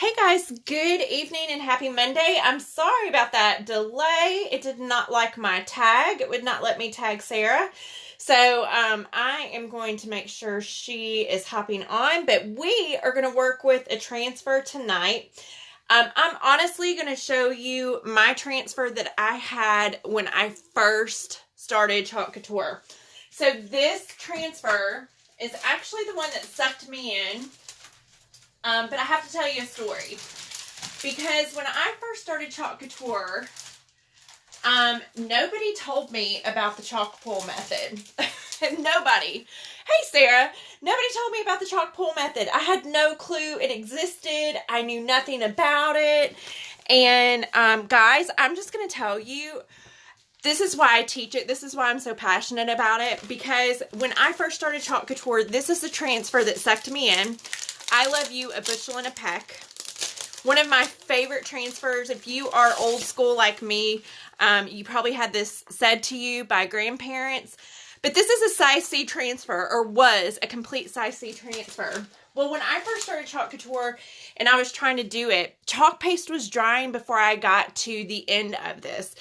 Hey guys, good evening and happy Monday. I'm sorry about that delay. It did not like my tag. It would not let me tag Sarah. So I am going to make sure she is hopping on, but we are going to work with a transfer tonight. I'm honestly going to show you my transfer that I had when I first started Chalk Couture. So this transfer is actually the one that sucked me in. But I have to tell you a story, because when I first started Chalk Couture, nobody told me about the chalk pull method. Nobody. Hey, Sarah. Nobody told me about the chalk pull method. I had no clue it existed. I knew nothing about it. And, guys, I'm just going to tell you, this is why I teach it. This is why I'm so passionate about it, because when I first started Chalk Couture, this is the transfer that sucked me in. I love you, a bushel and a peck. One of my favorite transfers. If you are old school like me, you probably had this said to you by grandparents. But this is a size C transfer, or was a complete size C transfer. Well, when I first started Chalk Couture and I was trying to do it, chalk paste was drying before I got to the end of this.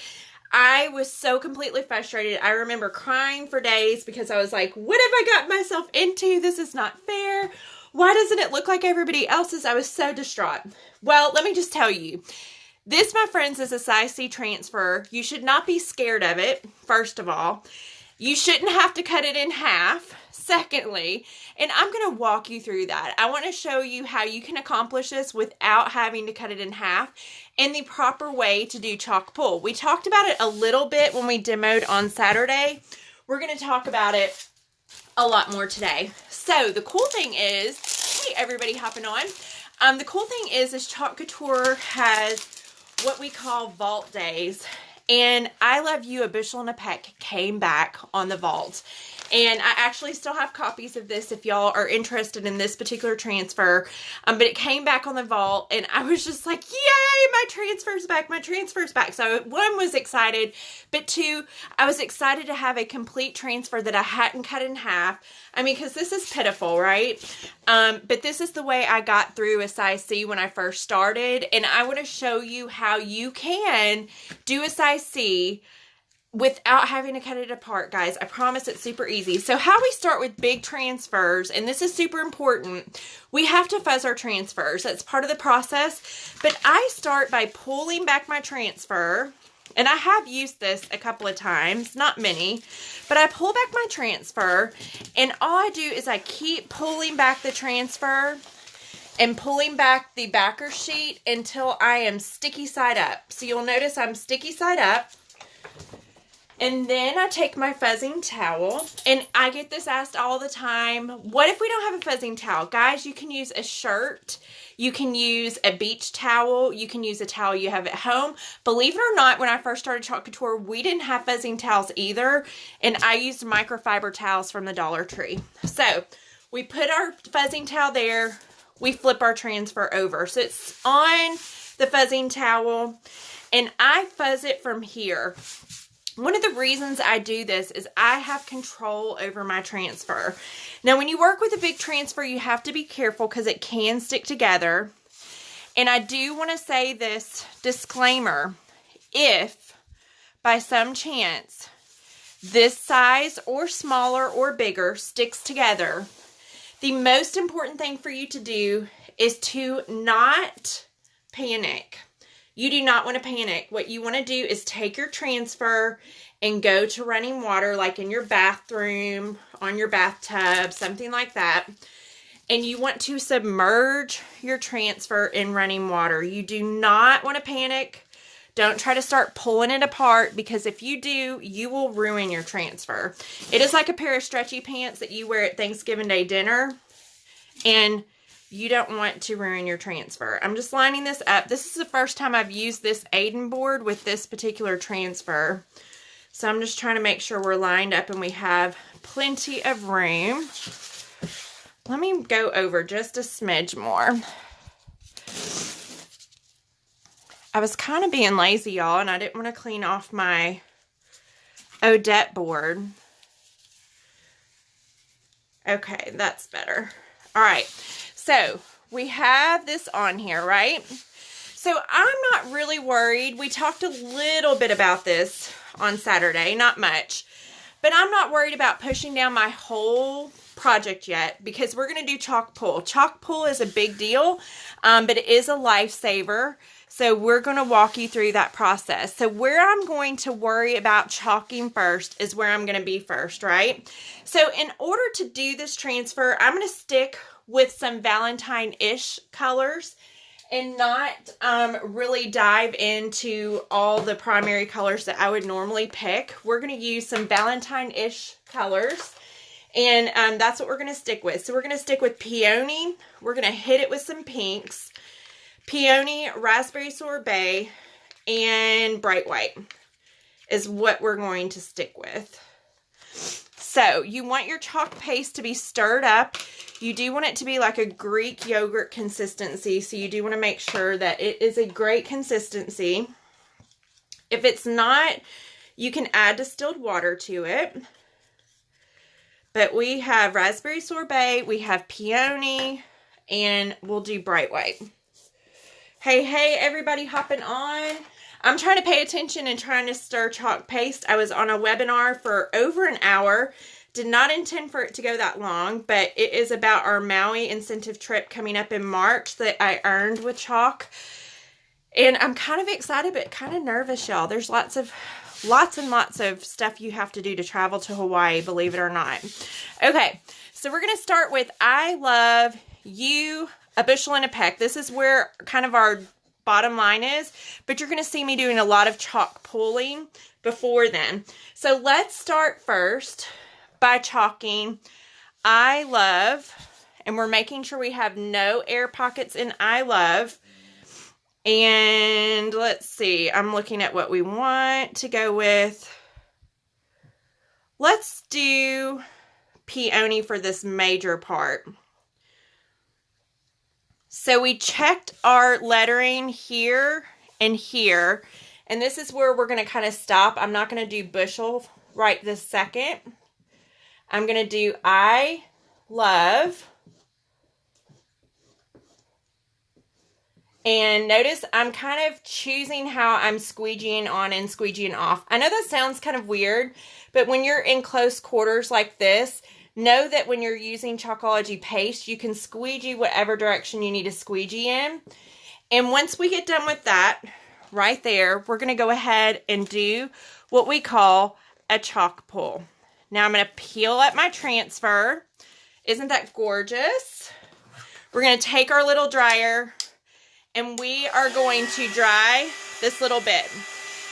I was so completely frustrated. I remember crying for days because I was like, what have I got myself into? This is not fair. Why doesn't it look like everybody else's? I was so distraught. Well, let me just tell you. This, my friends, is a size C transfer. You should not be scared of it, first of all. You shouldn't have to cut it in half, secondly. And I'm going to walk you through that. I want to show you how you can accomplish this without having to cut it in half and the proper way to do chalk pull. We talked about it a little bit when we demoed on Saturday. We're going to talk about it a lot more today. So the cool thing is, hey everybody hopping on. The cool thing is Chalk Couture has what we call vault days. And I Love You, a Bushel and a Peck came back on the vault. And I actually still have copies of this if y'all are interested in this particular transfer. But it came back on the vault and I was just like, yay, my transfer's back, my transfer's back. So one, was excited, but two, I was excited to have a complete transfer that I hadn't cut in half. I mean, because this is pitiful, right? But this is the way I got through a size C when I first started. And I want to show you how you can do a size C without having to cut it apart, guys. I promise it's super easy. So how we start with big transfers, and this is super important, we have to fuzz our transfers. That's part of the process. But I start by pulling back my transfer, and I have used this a couple of times, not many, but I pull back my transfer, and all I do is I keep pulling back the transfer and pulling back the backer sheet until I am sticky side up. So you'll notice I'm sticky side up. And then I take my fuzzing towel, and I get this asked all the time, what if we don't have a fuzzing towel? Guys, you can use a shirt, you can use a beach towel, you can use a towel you have at home. Believe it or not, when I first started Chalk Couture, we didn't have fuzzing towels either, and I used microfiber towels from the Dollar Tree. So, we put our fuzzing towel there, we flip our transfer over. So, it's on the fuzzing towel, and I fuzz it from here. One of the reasons I do this is I have control over my transfer. Now, when you work with a big transfer, you have to be careful because it can stick together. And I do want to say this disclaimer. If, by some chance, this size or smaller or bigger sticks together, the most important thing for you to do is to not panic. You do not want to panic. What you want to do is take your transfer and go to running water, like in your bathroom, on your bathtub, something like that. And you want to submerge your transfer in running water. You do not want to panic. Don't try to start pulling it apart, because if you do, you will ruin your transfer. It is like a pair of stretchy pants that you wear at Thanksgiving Day dinner, and you don't want to ruin your transfer. I'm just lining this up. This is the first time I've used this Aiden board with this particular transfer. So I'm just trying to make sure we're lined up and we have plenty of room. Let me go over just a smidge more. I was kind of being lazy, y'all, and I didn't want to clean off my Odette board. Okay, that's better. All right, so we have this on here, right? So I'm not really worried. We talked a little bit about this on Saturday, not much. But I'm not worried about pushing down my whole project yet because we're going to do chalk pull. Chalk pull is a big deal, but it is a lifesaver. So we're going to walk you through that process. So where I'm going to worry about chalking first is where I'm going to be first, right? So in order to do this transfer, I'm going to stick with some Valentine-ish colors and not really dive into all the primary colors that I would normally pick. We're going to use some Valentine-ish colors, and that's what we're going to stick with. So we're going to stick with Peony. We're going to hit it with some pinks. Peony, Raspberry Sorbet, and Bright White is what we're going to stick with. So you want your chalk paste to be stirred up. You do want it to be like a Greek yogurt consistency, so you do want to make sure that it is a great consistency. If it's not, you can add distilled water to it. But we have Raspberry Sorbet, we have Peony, and we'll do Bright White. Hey, everybody hopping on. I'm trying to pay attention and trying to stir chalk paste. I was on a webinar for over an hour. Did not intend for it to go that long, but it is about our Maui incentive trip coming up in March that I earned with chalk. And I'm kind of excited, but kind of nervous, y'all. There's lots and lots of stuff you have to do to travel to Hawaii, believe it or not. Okay, so we're going to start with I Love You, a Bushel and a Peck. This is where kind of our bottom line is, but you're going to see me doing a lot of chalk pulling before then. So let's start first by chalking I Love, and we're making sure we have no air pockets in I Love. And let's see, I'm looking at what we want to go with. Let's do Peony for this major part. So we checked our lettering here and here, and this is where we're going to kind of stop. I'm not going to do Bushel right this second. I'm going to do I Love. And notice I'm kind of choosing how I'm squeegeeing on and squeegeeing off. I know that sounds kind of weird, but when you're in close quarters like this, know that when you're using Chalkology paste, you can squeegee whatever direction you need to squeegee in. And once we get done with that, right there, we're going to go ahead and do what we call a chalk pull. Now I'm going to peel up my transfer. Isn't that gorgeous? We're going to take our little dryer and we are going to dry this little bit.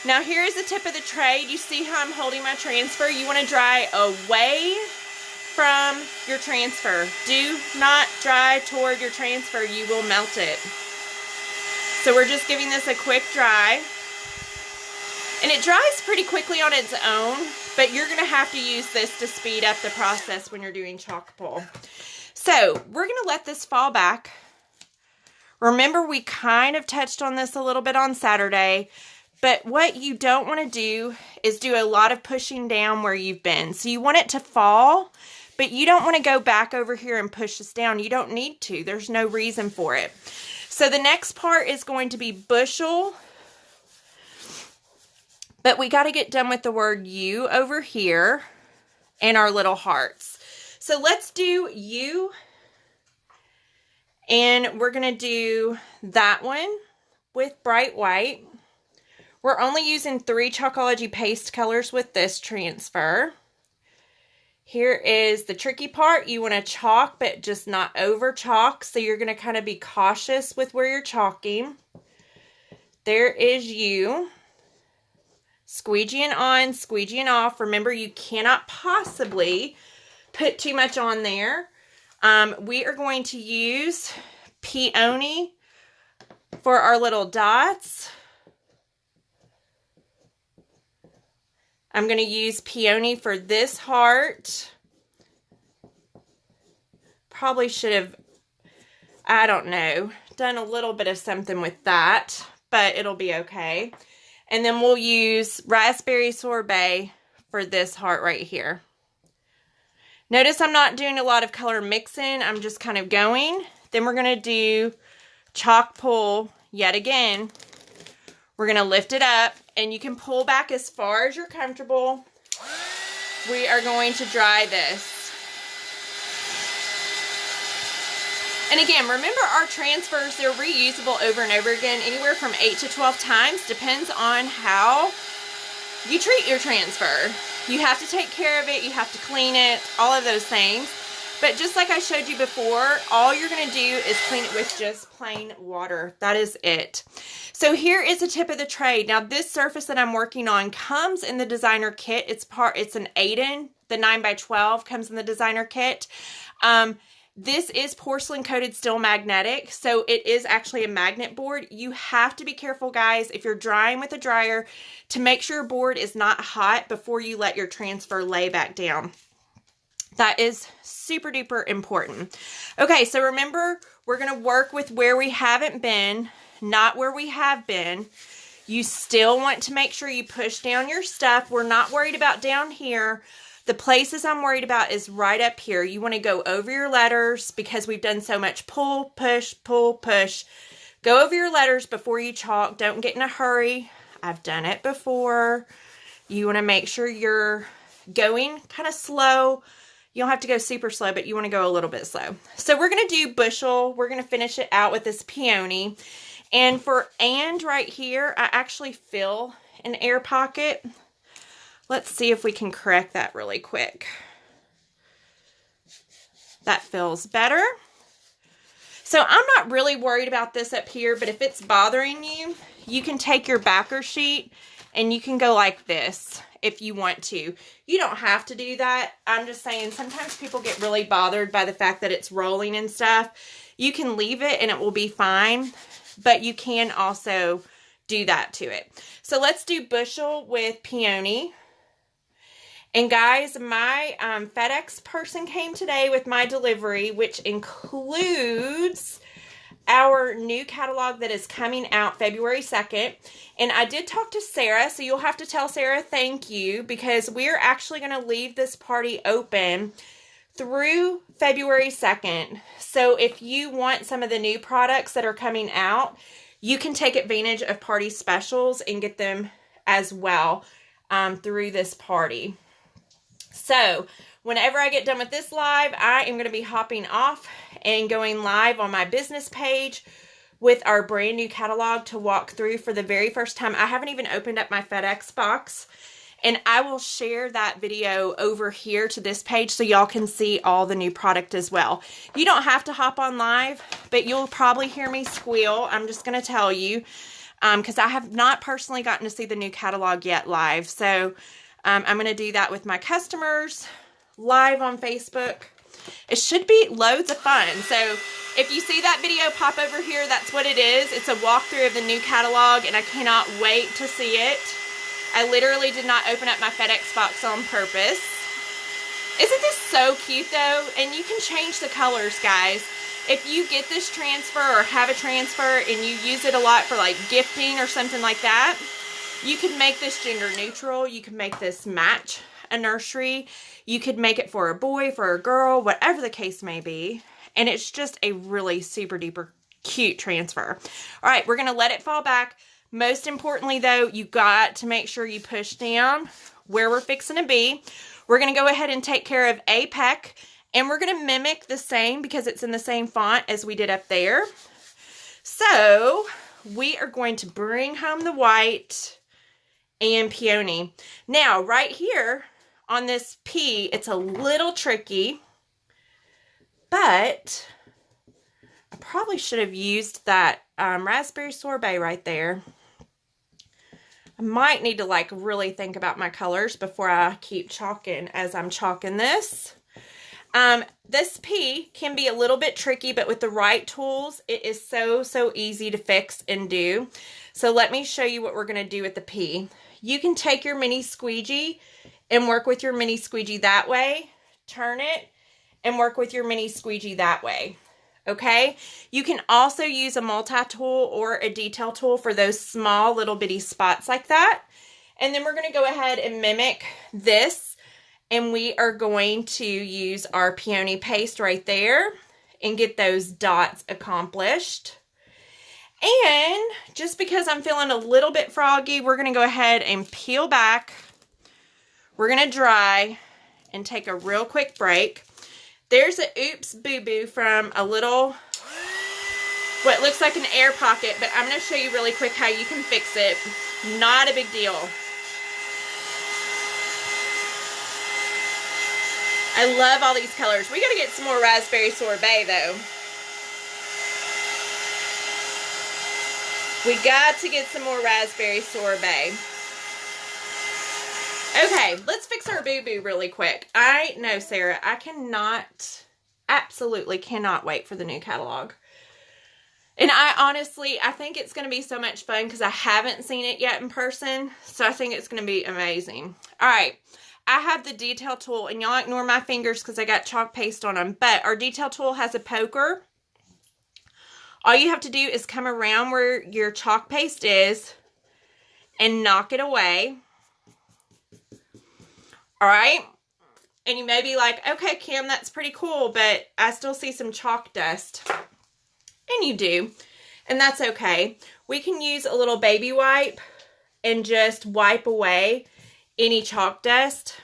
Now here's the tip of the tray. You see how I'm holding my transfer? You want to dry away from your transfer. Do not dry toward your transfer. You will melt it. So we're just giving this a quick dry. And it dries pretty quickly on its own, but you're going to have to use this to speed up the process when you're doing chalk pull. So we're going to let this fall back. Remember, we kind of touched on this a little bit on Saturday, but what you don't want to do is do a lot of pushing down where you've been. So you want it to fall, but you don't want to go back over here and push this down. You don't need to. There's no reason for it. So the next part is going to be Bushel. But we got to get done with the word you over here and our little hearts. So let's do you. And we're going to do that one with Bright White. We're only using 3 Chalkology paste colors with this transfer. Here is the tricky part. You want to chalk, but just not over chalk. So you're going to kind of be cautious with where you're chalking. There is you. Squeegeeing on, squeegeeing off. Remember, you cannot possibly put too much on there. We are going to use Peony for our little dots. I'm going to use Peony for this heart. Probably should have, I don't know, done a little bit of something with that, but it'll be okay. And then we'll use Raspberry Sorbet for this heart right here. Notice I'm not doing a lot of color mixing. I'm just kind of going. Then we're going to do chalk pull yet again. We're going to lift it up, and you can pull back as far as you're comfortable. We are going to dry this. And again, remember our transfers, they're reusable over and over again, anywhere from 8 to 12 times, depends on how you treat your transfer. You have to take care of it, you have to clean it, all of those things. But just like I showed you before, all you're going to do is clean it with just plain water. That is it. So here is a tip of the trade. Now this surface that I'm working on comes in the designer kit. It's an Aiden, the 9x12 comes in the designer kit. This is porcelain coated steel magnetic, so it is actually a magnet board. You have to be careful, guys, if you're drying with a dryer, to make sure your board is not hot before you let your transfer lay back down. That is super duper important. Okay, so remember, we're going to work with where we haven't been, not where we have been. You still want to make sure you push down your stuff. We're not worried about down here. The places I'm worried about is right up here. You want to go over your letters because we've done so much pull, push, pull, push. Go over your letters before you chalk. Don't get in a hurry. I've done it before. You want to make sure you're going kind of slow. You don't have to go super slow, but you want to go a little bit slow. So we're going to do Bushel. We're going to finish it out with this peony. And for and right here, I actually fill an air pocket. Let's see if we can correct that really quick. That feels better. So I'm not really worried about this up here, but if it's bothering you, you can take your backer sheet and you can go like this if you want to. You don't have to do that. I'm just saying sometimes people get really bothered by the fact that it's rolling and stuff. You can leave it and it will be fine, but you can also do that to it. So let's do Bushel with peony. And guys, my FedEx person came today with my delivery, which includes our new catalog that is coming out February 2nd. And I did talk to Sarah, so you'll have to tell Sarah thank you, because we're actually going to leave this party open through February 2nd. So if you want some of the new products that are coming out, you can take advantage of party specials and get them as well through this party. So whenever I get done with this live, I am going to be hopping off and going live on my business page with our brand new catalog to walk through for the very first time. I haven't even opened up my FedEx box, and I will share that video over here to this page so y'all can see all the new product as well. You don't have to hop on live, but you'll probably hear me squeal. I'm just going to tell you because I have not personally gotten to see the new catalog yet live. So I'm going to do that with my customers live on Facebook. It should be loads of fun. So if you see that video pop over here, that's what it is. It's a walkthrough of the new catalog, and I cannot wait to see it. I literally did not open up my FedEx box on purpose. Isn't this so cute though? And you can change the colors, guys. If you get this transfer or have a transfer and you use it a lot for like gifting or something like that, you could make this gender neutral. You could make this match a nursery. You could make it for a boy, for a girl, whatever the case may be. And it's just a really super duper cute transfer. All right, we're going to let it fall back. Most importantly though, you got to make sure you push down where we're fixing to be. We're going to go ahead and take care of a peck, and we're going to mimic the same because it's in the same font as we did up there. So we are going to bring home the white and peony. Now, right here on this P, it's a little tricky, but I probably should have used that raspberry sorbet right there. I might need to like really think about my colors before I keep chalking as I'm chalking this. This P can be a little bit tricky, but with the right tools, it is so easy to fix and do. So let me show you what we're going to do with the P. You can take your mini squeegee and work with your mini squeegee that way. Turn it and work with your mini squeegee that way. Okay? You can also use a multi-tool or a detail tool for those small little bitty spots like that. And then we're going to go ahead and mimic this. And we are going to use our peony paste right there. and get those dots accomplished. And just because I'm feeling a little bit froggy, we're going to go ahead and peel back. We're going to dry and take a real quick break. There's a oops boo-boo from a little, what looks like an air pocket, but I'm going to show you really quick how you can fix it. Not a big deal. I love all these colors. We got to get some more raspberry sorbet though. We got to get some more raspberry sorbet. Okay, let's fix our boo-boo really quick. I know, Sarah, I absolutely cannot wait for the new catalog. And I think it's going to be so much fun because I haven't seen it yet in person. So I think it's going to be amazing. All right, I have the detail tool, and y'all ignore my fingers because I got chalk paste on them. But our detail tool has a poker. All you have to do is come around where your chalk paste is and knock it away. All right. And you may be like, okay, Kim, that's pretty cool, but I still see some chalk dust. And you do. And that's okay. We can use a little baby wipe and just wipe away any chalk dust,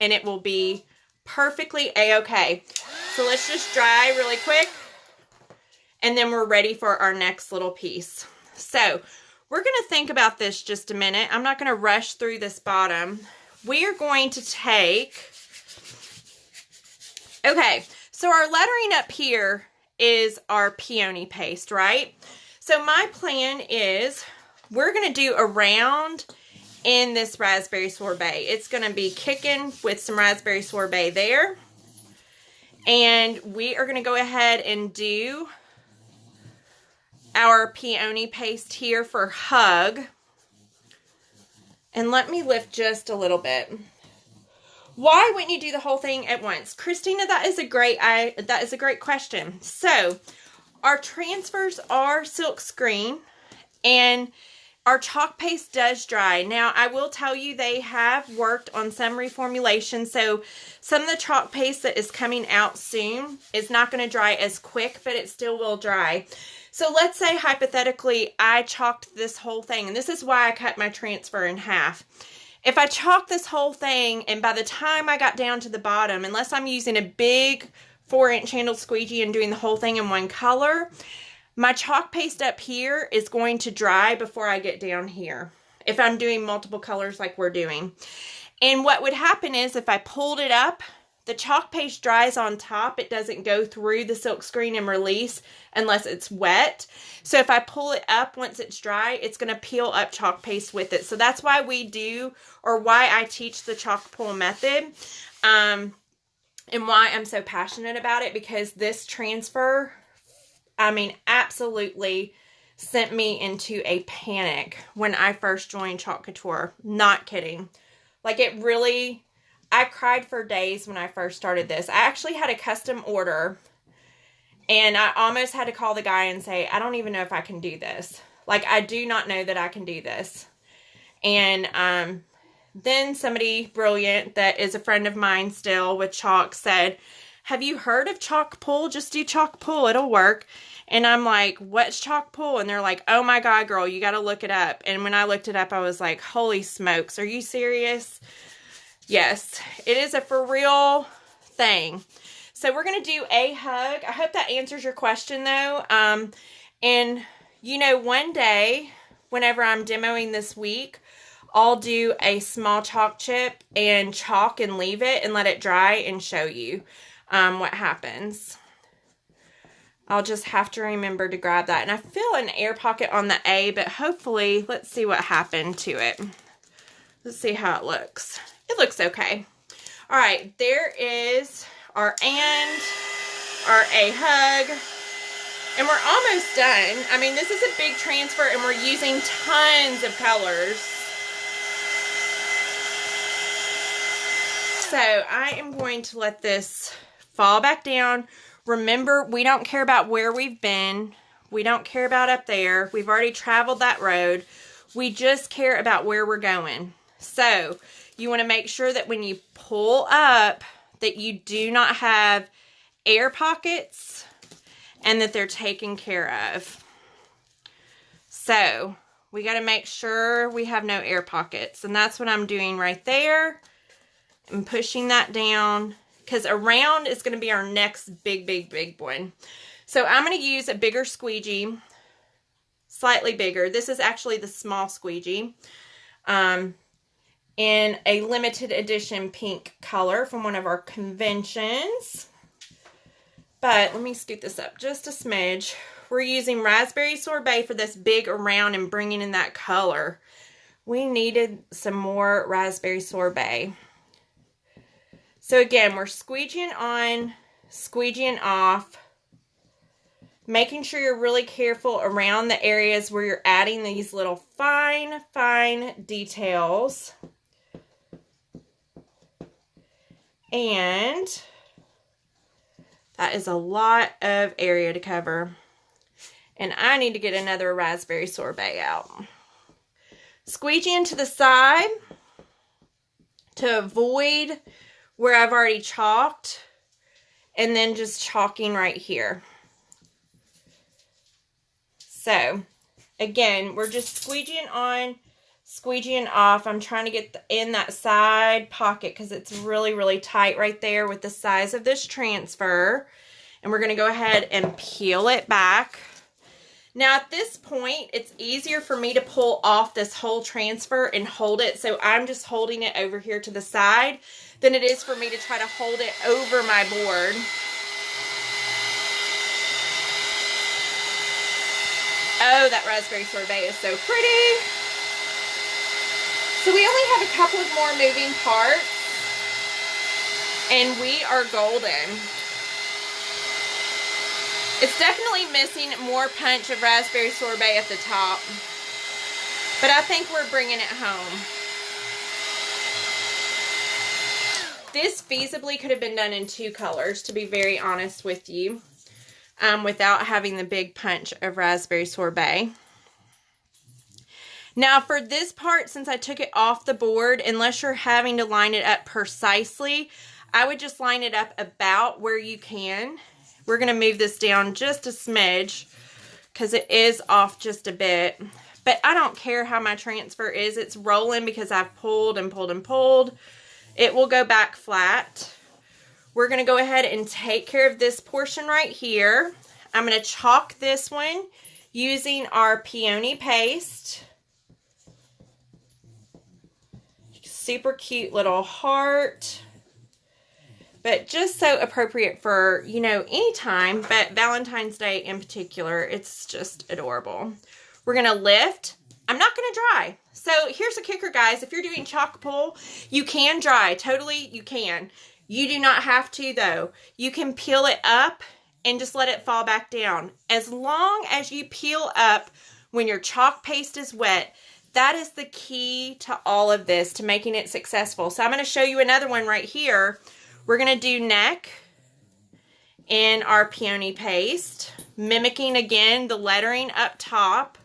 and it will be perfectly a-okay. So let's just dry really quick. And then we're ready for our next little piece. So we're going to think about this just a minute. I'm not going to rush through this bottom. We are going to take, okay, so our lettering up here is our peony paste, right? So my plan is we're going to do a round in this raspberry sorbet. It's going to be kicking with some raspberry sorbet there. And we are going to go ahead and do our peony paste here for hug. And let me lift just a little bit. Why wouldn't you do the whole thing at once? Christina, that is a great question. So, our transfers are silk screen, and our chalk paste does dry. Now, I will tell you they have worked on some reformulation, so some of the chalk paste that is coming out soon is not going to dry as quick, but it still will dry. So let's say hypothetically I chalked this whole thing, and this is why I cut my transfer in half. If I chalked this whole thing, and by the time I got down to the bottom, unless I'm using a big 4-inch handled squeegee and doing the whole thing in one color, my chalk paste up here is going to dry before I get down here, if I'm doing multiple colors like we're doing. And what would happen is if I pulled it up, the chalk paste dries on top. It doesn't go through the silk screen and release unless it's wet. So if I pull it up once it's dry, it's going to peel up chalk paste with it. So that's why we do, or why I teach the chalk pull method, and why I'm so passionate about it, because this transfer, I mean, absolutely sent me into a panic when I first joined Chalk Couture. Not kidding. Like, it really, I cried for days when I first started this. I actually had a custom order, and I almost had to call the guy and say, I don't even know if I can do this. Like, I do not know that I can do this. And then somebody brilliant that is a friend of mine still with chalk said, have you heard of chalk pull? Just do chalk pull. It'll work. And I'm like, what's chalk pull? And they're like, oh my God, girl, you got to look it up. And when I looked it up, I was like, holy smokes, are you serious? Yes, it is a for real thing. So we're going to do a hug. I hope that answers your question though. And you know, one day, whenever I'm demoing this week, I'll do a small chalk chip and chalk and leave it and let it dry and show you what happens. I'll just have to remember to grab that. And I feel an air pocket on the A, but hopefully, let's see what happened to it. Let's see how it looks. It looks okay. All right, there is our and, our A hug. And we're almost done. I mean, this is a big transfer, and we're using tons of colors. So I am going to let this fall back down. Remember, we don't care about where we've been. We don't care about up there. We've already traveled that road. We just care about where we're going. So you want to make sure that when you pull up that you do not have air pockets and that they're taken care of. So we got to make sure we have no air pockets, and that's what I'm doing right there. I'm pushing that down because around is going to be our next big one. So I'm going to use a bigger squeegee, slightly bigger. This is actually the small squeegee, in a limited edition pink color from one of our conventions. But let me scoot this up just a smidge. We're using raspberry sorbet for this big around and bringing in that color. We needed some more raspberry sorbet. So again, we're squeegeeing on, squeegeeing off, making sure you're really careful around the areas where you're adding these little fine details. And that is a lot of area to cover. And I need to get another raspberry sorbet out. Squeegeeing to the side to avoid where I've already chalked, and then just chalking right here. So again, we're just squeegeeing on, squeegeeing off. I'm trying to get in that side pocket because it's really tight right there with the size of this transfer. And we're going to go ahead and peel it back. Now at this point, it's easier for me to pull off this whole transfer and hold it. So I'm just holding it over here to the side than it is for me to try to hold it over my board. Oh, that raspberry sorbet is so pretty. So we only have a couple of more moving parts, and we are golden. It's definitely missing more punch of raspberry sorbet at the top, but I think we're bringing it home. This feasibly could have been done in 2 colors, to be very honest with you, without having the big punch of raspberry sorbet. Now for this part, since I took it off the board, unless you're having to line it up precisely, I would just line it up about where you can. We're going to move this down just a smidge because it is off just a bit. But I don't care how my transfer is. It's rolling because I've pulled and pulled and pulled. It will go back flat. We're going to go ahead and take care of this portion right here. I'm going to chalk this one using our peony paste. Super cute little heart. But just so appropriate for, you know, any time, but Valentine's Day in particular, it's just adorable. We're going to lift. I'm not going to dry. So here's the kicker, guys. If you're doing chalk pull, you can dry. Totally, you can. You do not have to, though. You can peel it up and just let it fall back down. As long as you peel up when your chalk paste is wet, that is the key to all of this, to making it successful. So I'm going to show you another one right here. We're going to do neck in our peony paste, mimicking again the lettering up top.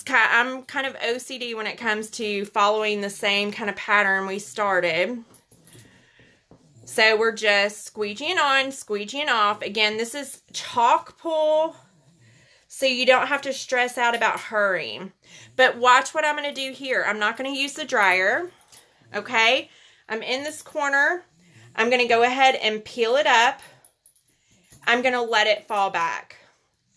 I'm kind of OCD when it comes to following the same kind of pattern we started. So we're just squeegeeing on, squeegeeing off. Again, this is chalk pull, so you don't have to stress out about hurrying. But watch what I'm going to do here. I'm not going to use the dryer, okay? I'm in this corner. I'm going to go ahead and peel it up. I'm going to let it fall back,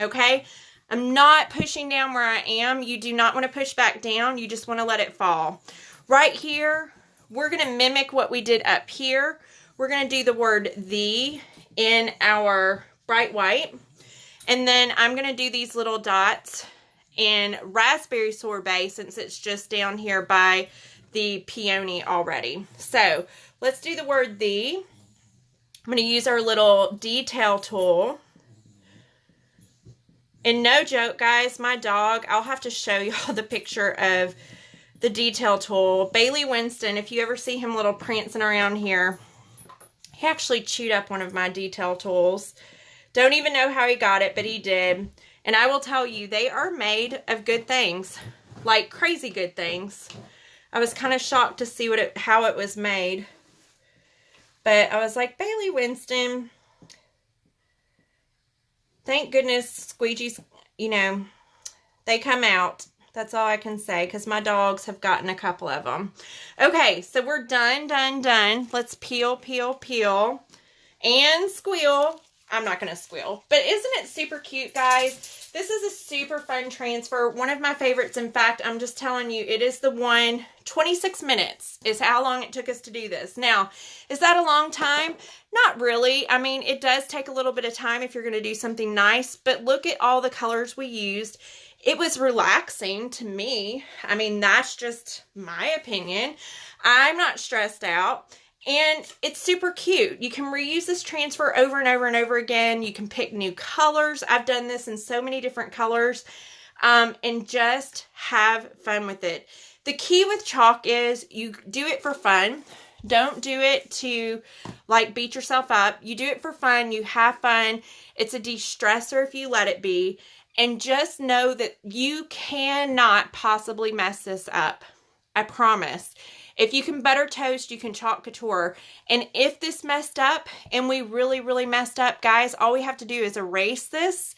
okay? I'm not pushing down where I am. You do not want to push back down. You just want to let it fall. Right here, we're going to mimic what we did up here. We're going to do the word "the" in our bright white. And then I'm going to do these little dots in raspberry sorbet since it's just down here by the peony already. So let's do the word "the." I'm going to use our little detail tool. And no joke, guys, my dog, I'll have to show y'all the picture of the detail tool. Bailey Winston, if you ever see him little prancing around here, he actually chewed up one of my detail tools. Don't even know how he got it, but he did. And I will tell you, they are made of good things, like crazy good things. I was kind of shocked to see how it was made. But I was like, Bailey Winston, thank goodness squeegees, you know, they come out. That's all I can say, because my dogs have gotten a couple of them. Okay, so we're done. Let's peel, and squeal. I'm not going to squeal, but isn't it super cute, guys? This is a super fun transfer. One of my favorites. In fact, I'm just telling you, it is the one. 26 minutes is how long it took us to do this. Now, is that a long time? Not really. I mean, it does take a little bit of time if you're going to do something nice, but look at all the colors we used. It was relaxing to me. I mean, that's just my opinion. I'm not stressed out. And it's super cute. You can reuse this transfer over and over and over again. You can pick new colors. I've done this in so many different colors. And just have fun with it. The key with chalk is you do it for fun. Don't do it to like beat yourself up. You do it for fun. You have fun. It's a de-stressor if you let it be. And just know that you cannot possibly mess this up. I promise. If you can butter toast, you can Chalk Couture. And if this messed up and we really messed up, guys, all we have to do is erase this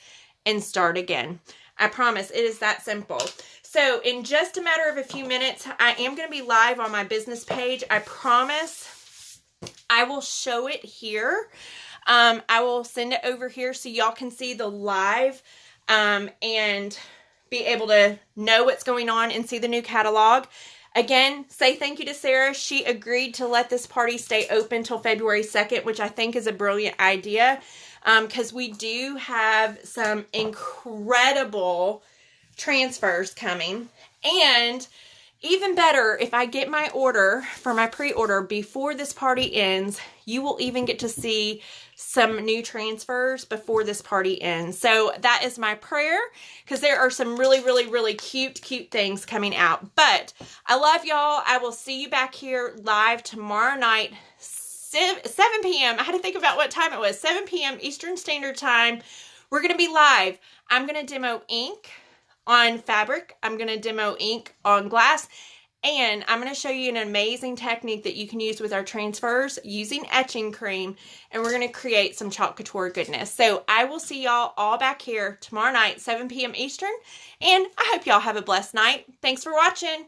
and start again. I promise it is that simple. So in just a matter of a few minutes, I am going to be live on my business page. I promise I will show it here. I will send it over here so y'all can see the live and be able to know what's going on and see the new catalog. Again, say thank you to Sarah. She agreed to let this party stay open till February 2nd, which I think is a brilliant idea, because we do have some incredible transfers coming. And even better, if I get my order for my pre-order before this party ends, you will even get to see some new transfers before this party ends. So that is my prayer, because there are some really cute things coming out. But I love y'all. I will see you back here live tomorrow night, 7 p.m. I had to think about what time it was. 7 p.m. Eastern Standard Time. We're going to be live. I'm going to demo ink on fabric. I'm going to demo ink on glass. And I'm going to show you an amazing technique that you can use with our transfers using etching cream. And we're going to create some Chalk Couture goodness. So I will see y'all all back here tomorrow night, 7 p.m. Eastern. And I hope y'all have a blessed night. Thanks for watching.